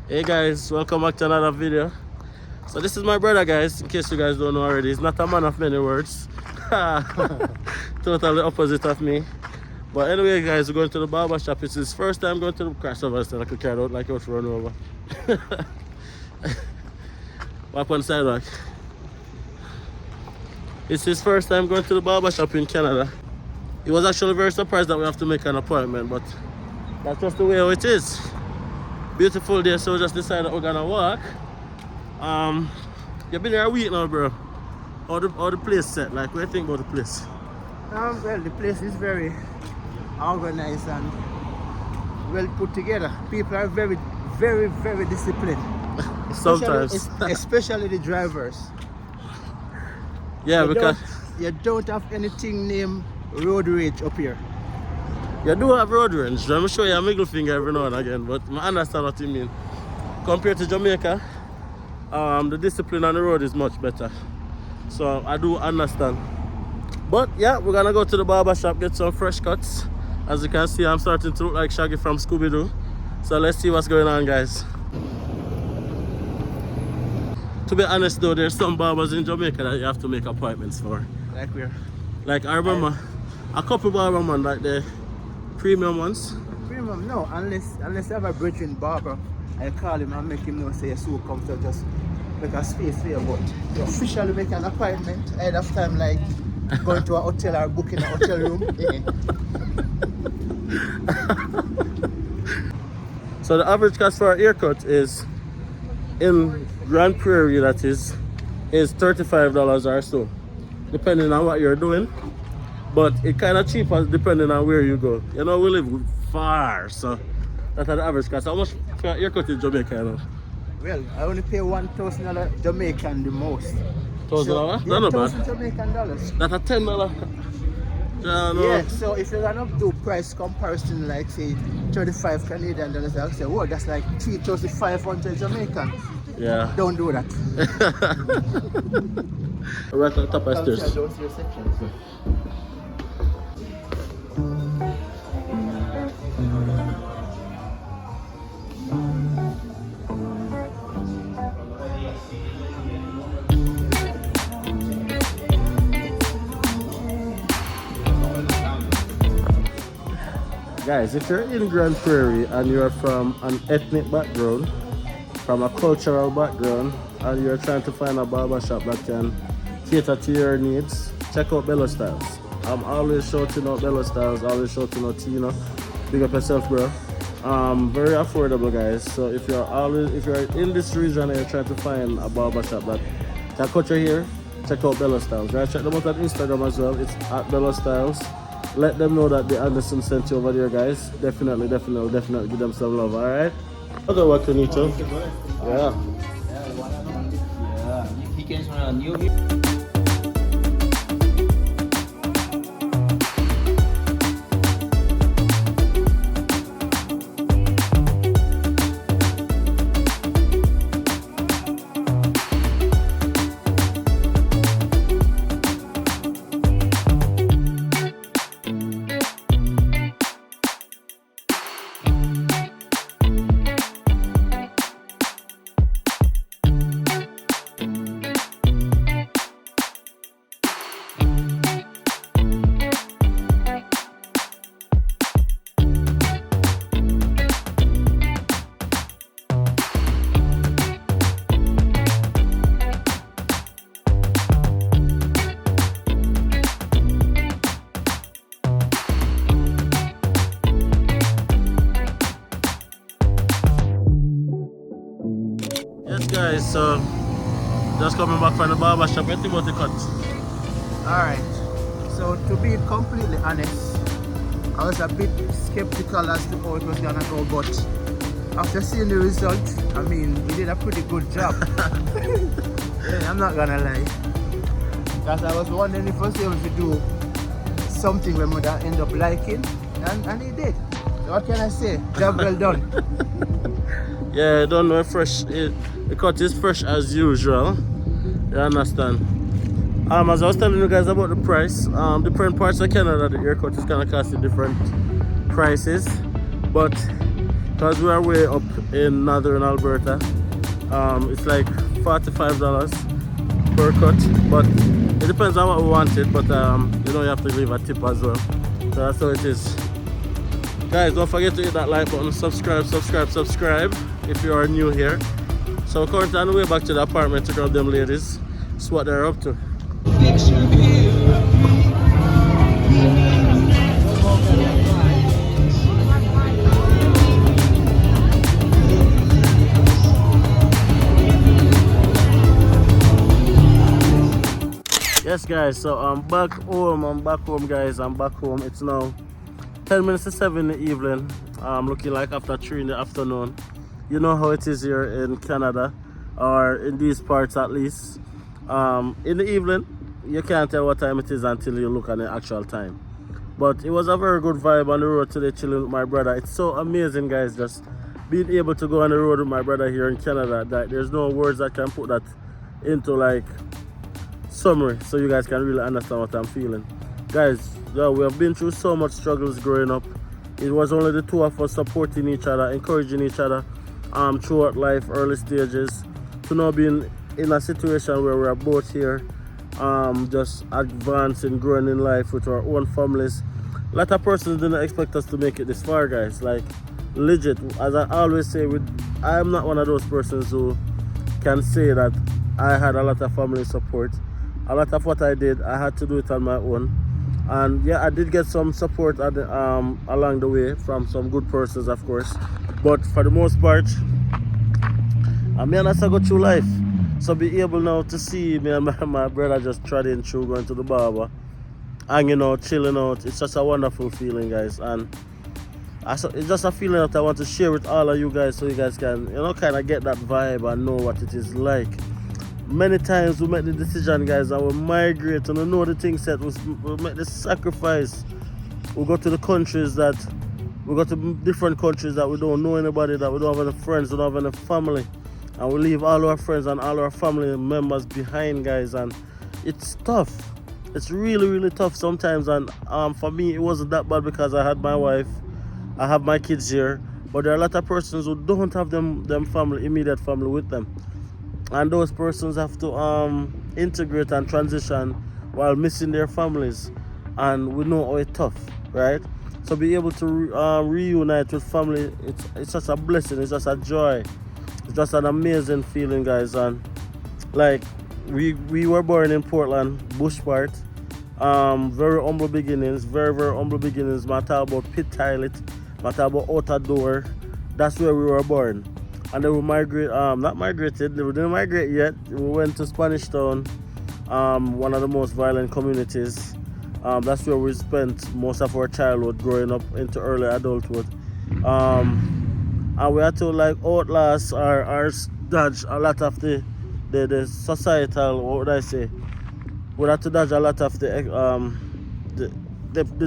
Hey guys, welcome back to another video. So this is my brother, guys, in case you guys don't know already. He's not a man of many words. Totally opposite of me. But anyway guys, we're going to the barber shop. It's his first time going to the crossover, so I could carry out like I was run over. Walk on the sidewalk. It's his first time going to the barber shop in Canada. He was actually very surprised that we have to make an appointment, but that's just the way it is. Beautiful day, so we just decided we're gonna walk. You've been here a week now, bro. How the place set? Like, what do you think about the place? Well, the place is very organized and well put together. People are very, very, very disciplined. Sometimes. Especially the drivers. Yeah, because you don't have anything named road rage up here. you do have road range. Let me show you a middle finger every now and again, but I understand what you mean. Compared to Jamaica, the discipline on the road is much better. So I do understand. But yeah, we're gonna go to the barber shop, get some fresh cuts. As you can see, I'm starting to look like Shaggy from Scooby-Doo. So let's see what's going on, guys. To be honest though, there's some barbers in Jamaica that you have to make appointments for. Like where? Like I remember a couple barber man, like the premium ones. Premium, no, unless you have a brethren barber, I call him and make him know say so come to just make a space for you. But to officially make an appointment ahead of time, like going to a hotel or booking a hotel room. So the average cost for a haircut is in Grand Prairie, that is $35 or so, depending on what you're doing. But it kind of cheaper depending on where you go. You know, we live far, so that's the average cost. How much for a haircut in Jamaica, you know? Well, I only pay $1,000 Jamaican the most. $1,000? Yeah, Not $1,000 bad. Jamaican dollars. That's a $10. Yeah, no. Yeah, so if you're gonna do price comparison, like say 35 Canadian dollars, I'll say, whoa, that's like 3,500 Jamaican. Yeah. Don't do that. Right at the top of the stairs. Those your sections. Guys, if you're in Grand Prairie and you're from an ethnic background, from a cultural background, and you're trying to find a barber shop that can cater to your needs, check out Bello Styles. I'm always shouting out Bello Styles, always shouting out Tina. Big up yourself, bro. Very affordable, guys. So if you're in this region and you're trying to find a barber shop that can cut your hair, check out Bello Styles. Right? Check them out on Instagram as well. It's at Bello Styles. Let them know that the Anderson sent you over there, guys. Definitely give them some love, alright? Okay, what can you tell? Yeah. Yeah, he came from a new. Guys, so just coming back from the barber shop. What do you think about the cut? Alright, so to be completely honest, I was a bit skeptical as to how it was gonna go, but after seeing the result, I mean, he did a pretty good job. Yeah, I'm not gonna lie. Because I was wondering if I was able to do something we would end up liking, and he did. So what can I say? Job well done. Yeah, I don't know, fresh. The cut is fresh as usual. You understand? As I was telling you guys about the price, different parts of Canada, the haircut is kind of costing different prices. But because we are way up in northern Alberta. It's like $45 per cut, but it depends on what we wanted. But you know, you have to leave a tip as well. So that's how it is. Guys, don't forget to hit that like button, subscribe if you are new here. So currently on the way back to the apartment to grab them ladies. That's what they're up to. Yes guys, so I'm back home guys, I'm back home. It's now 10 minutes to 7 in the evening. Looking like after 3 in the afternoon. You know how it is here in Canada, or in these parts at least. In the evening, you can't tell what time it is until you look at the actual time. But it was a very good vibe on the road today, chilling with my brother. It's so amazing guys, just being able to go on the road with my brother here in Canada, that there's no words that can put that into like summary, so you guys can really understand what I'm feeling. Guys, we have been through so much struggles growing up. It was only the two of us supporting each other, encouraging each other throughout life, early stages, to now being in a situation where we're both here, just advancing, growing in life with our own families. A lot of persons didn't expect us to make it this far, guys. Like, legit, as I always say, I'm not one of those persons who can say that I had a lot of family support. A lot of what I did, I had to do it on my own. And yeah, I did get some support at the, along the way from some good persons, of course. But for the most part, I mean, as I go through life, so be able now to see me and my brother just trotting through, going to the barber, hanging out, chilling out. It's just a wonderful feeling, guys. And it's just a feeling that I want to share with all of you guys, so you guys can, you know, kind of get that vibe and know what it is like. Many times we make the decision, guys, and we migrate, and we know the things that we make the sacrifice. We go to the countries that, we go to different countries that we don't know anybody, that we don't have any friends, we don't have any family. And we leave all our friends and all our family members behind, guys, and it's tough. It's really, really tough sometimes. And for me, it wasn't that bad because I had my wife, I have my kids here, but there are a lot of persons who don't have them family, immediate family with them. And those persons have to integrate and transition while missing their families, and we know how it's tough, right? So be able to reunite with family, it's just a blessing, it's just a joy, it's just an amazing feeling, guys. And like, we were born in Portland, Bush part, very humble beginnings, very humble beginnings. I talk about pit toilet, I talk about outer door. That's where we were born. And then we not migrated, we didn't migrate yet. We went to Spanish Town, one of the most violent communities. That's where we spent most of our childhood growing up into early adulthood. And we had to like outlast or dodge a lot of the societal, what would I say? We had to dodge a lot of the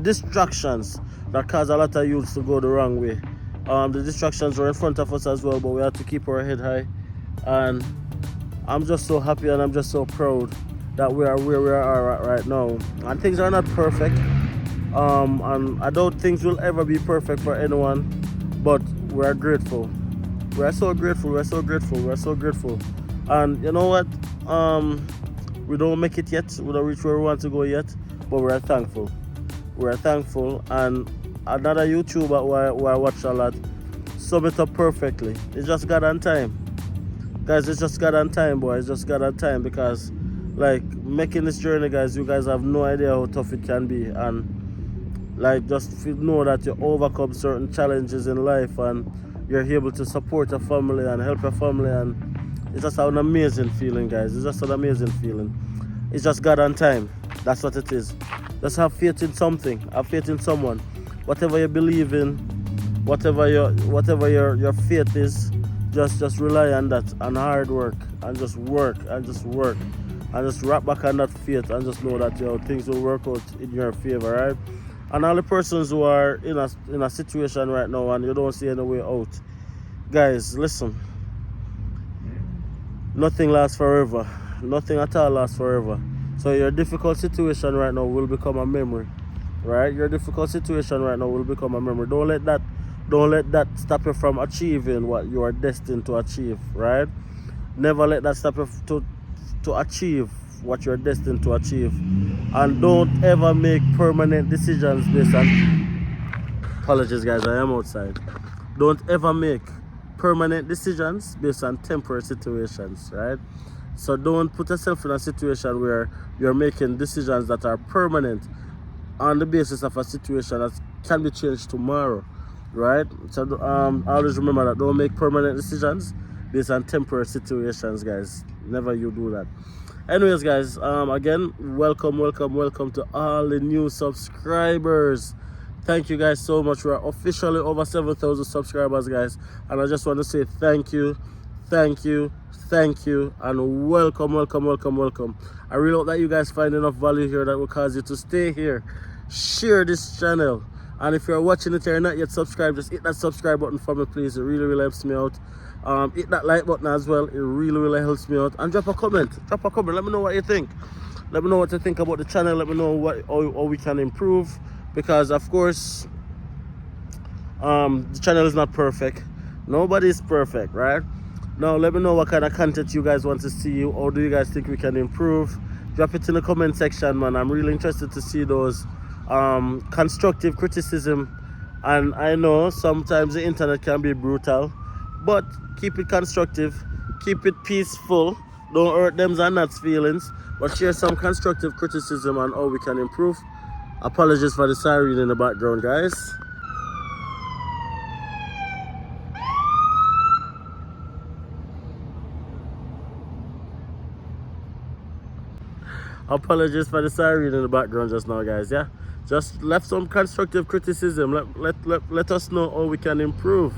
distractions that cause a lot of youths to go the wrong way. The distractions were in front of us as well, but we had to keep our head high. And I'm just so happy and I'm just so proud that we are where we are right now. And things are not perfect, and I don't think things will ever be perfect for anyone, but we are grateful. We are so grateful, we're so grateful, we're so grateful. And you know what? We don't make it yet, we don't reach where we want to go yet, but we are thankful. We are thankful. And another YouTuber who I watch a lot sum it up perfectly. It's just God on time. Guys, it's just God on time, boy. It's just God on time, because like making this journey, guys, you guys have no idea how tough it can be. And like, just know that you overcome certain challenges in life and you're able to support a family and help your family, and it's just an amazing feeling, guys. It's just an amazing feeling. It's just God on time. That's what it is. Just have faith in something, have faith in someone. Whatever you believe in, whatever your faith is, just rely on that, and hard work, and just work and just work and just wrap back on that faith, and just know that things will work out in your favor, right? And all the persons who are in a situation right now and you don't see any way out, guys, listen, nothing lasts forever. Nothing at all lasts forever. So your difficult situation right now will become a memory. Right? Your difficult situation right now will become a memory. Don't Don't let that stop you from achieving what you are destined to achieve, right? Never let that stop you to achieve what you're destined to achieve. And don't ever make permanent decisions based on, apologies guys, I am outside. Don't ever make permanent decisions based on temporary situations, right? So don't put yourself in a situation where you're making decisions that are permanent on the basis of a situation that can be changed tomorrow, right? So always remember that. Don't make permanent decisions based on temporary situations, guys. Never you do that. Anyways, guys, again, welcome to all the new subscribers. Thank you guys so much. We're officially over 7,000 subscribers, guys, and I just want to say thank you, and welcome. I really hope that you guys find enough value here that will cause you to stay here. Share this channel, and if you're watching it and you're not yet subscribed, just hit that subscribe button for me, please. It really helps me out. Hit that like button as well. It really helps me out. And drop a comment. Let me know what you think. Let me know what you think about the channel. Let me know how we can improve, because of course the channel is not perfect. Nobody is perfect, right? Now let me know what kind of content you guys want to see. How do you guys think we can improve? Drop it in the comment section, man. I'm really interested to see those constructive criticism. And I know sometimes the internet can be brutal, but keep it constructive, keep it peaceful. Don't hurt them and that's feelings, but share some constructive criticism on how we can improve. Apologies for the siren in the background, guys. Apologies for the siren in the background just now, guys. Yeah, just left some constructive criticism. Let us know how we can improve.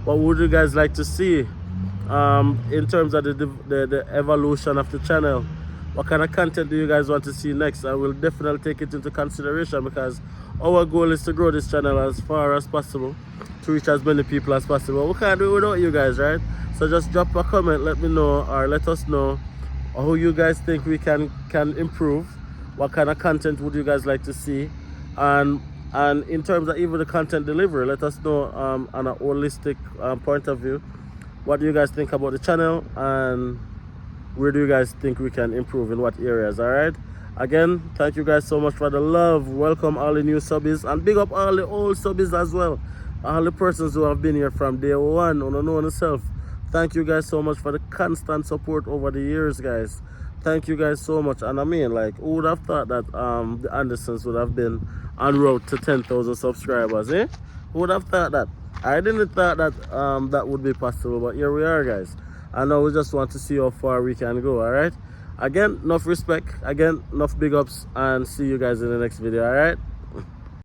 What would you guys like to see in terms of the evolution of the channel? What kind of content do you guys want to see next? I will definitely take it into consideration, because our goal is to grow this channel as far as possible, to reach as many people as possible. We can't do it without you guys, right? So just drop a comment, let me know, or let us know how you guys think we can improve. What kind of content would you guys like to see? And in terms of even the content delivery, let us know on a holistic point of view. What do you guys think about the channel, and where do you guys think we can improve, in what areas? All right, again, thank you guys so much for the love. Welcome all the new subbies, and big up all the old subbies as well, all the persons who have been here from day one. On know yourself. Thank you guys so much for the constant support over the years, guys. Thank you guys so much. And I mean, like, who would have thought that the Andersons would have been en route to 10,000 subscribers, eh? Who would have thought that? I didn't thought that that would be possible, but here we are, guys. And now we just want to see how far we can go. All right, again, enough respect, again, enough big ups, and see you guys in the next video. All right.